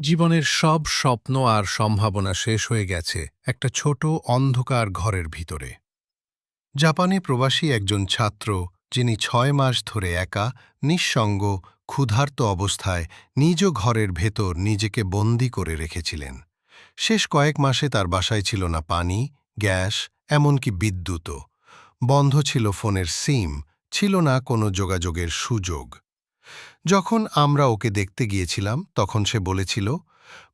জীবনের সব স্বপ্ন আর সম্ভাবনা শেষ হয়ে গেছে একটা ছোট অন্ধকার ঘরের ভিতরে। জাপানে প্রবাসী একজন ছাত্র, যিনি ৬ মাস ধরে একা, নিঃসঙ্গ, ক্ষুধার্ত অবস্থায় নিজ ঘরের ভেতর নিজেকে বন্দী করে রেখেছিলেন। শেষ কয়েক মাসে তার বাসায় ছিল না পানি, গ্যাস, এমনকি বিদ্যুৎও। বন্ধ ছিল ফোনের সিম, ছিল না কোনো যোগাযোগের সুযোগ। যখন আমরা ওকে দেখতে গিয়েছিলাম তখন সে বলেছিল,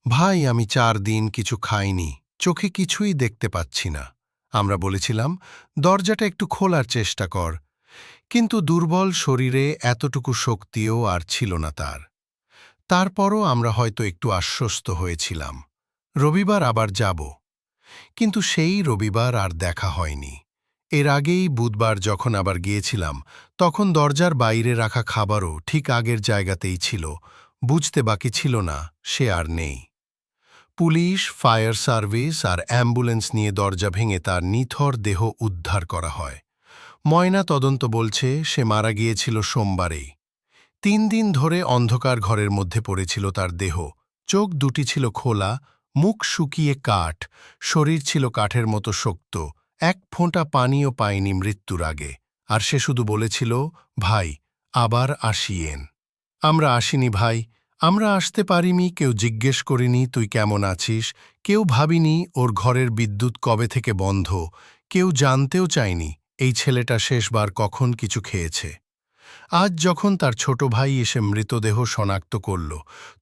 ভাই, আমি ৪ দিন কিছু খাইনি, চোখে কিছুই দেখতে পাচ্ছি না। আমরা বলেছিলাম, দরজাটা একটু খোলার চেষ্টা কর। কিন্তু দুর্বল শরীরে এতটুকু শক্তিও আর ছিল না তার। তারপরও আমরা হয়তো একটু আশ্বস্ত হয়েছিলাম, রবিবার আবার যাব। কিন্তু সেই রবিবার আর দেখা হয়নি। এর আগেই বুধবার যখন আবার গিয়েছিলাম, তখন দরজার বাইরে রাখা খাবারও ঠিক আগের জায়গাতেই ছিল। বুঝতে বাকি ছিল না, সে আর নেই। পুলিশ, ফায়ার সার্ভিস আর অ্যাম্বুলেন্স নিয়ে দরজা ভেঙে তার নিথর দেহ উদ্ধার করা হয়। ময়না তদন্ত বলছে সে মারা গিয়েছিল সোমবারেই। ৩ দিন ধরে অন্ধকার ঘরের মধ্যে পড়েছিল তার দেহ। চোখ দুটি ছিল খোলা, মুখ শুকিয়ে কাঠ, শরীর ছিল কাঠের মতো শক্ত, এক ফোঁটা পানিও পায়নি মৃত্যুর আগে। আর সে শুধু বলেছিল, ভাই, আবার আসিয়েন। আমরা আসিনি ভাই, আমরা আসতে পারিনি, কেউ জিজ্ঞেস করিনি তুই কেমন আছিস, কেউ ভাবিনি ওর ঘরের বিদ্যুৎ কবে থেকে বন্ধ, কেউ জানতেও চায়নি এই ছেলেটা শেষবার কখন কিছু খেয়েছে। আজ যখন তার ছোট ভাই এসে মৃতদেহ শনাক্ত করল,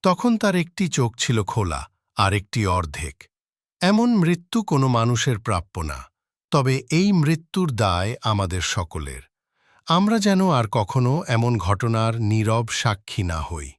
তখন তার একটি চোখ ছিল খোলা, আর একটি অর্ধেক। এমন মৃত্যু কোনো মানুষের প্রাপ্য না, তবে এই মৃত্যুর দায় আমাদের সকলের। আমরা যেন আর কখনো এমন ঘটনার নীরব সাক্ষী না হই।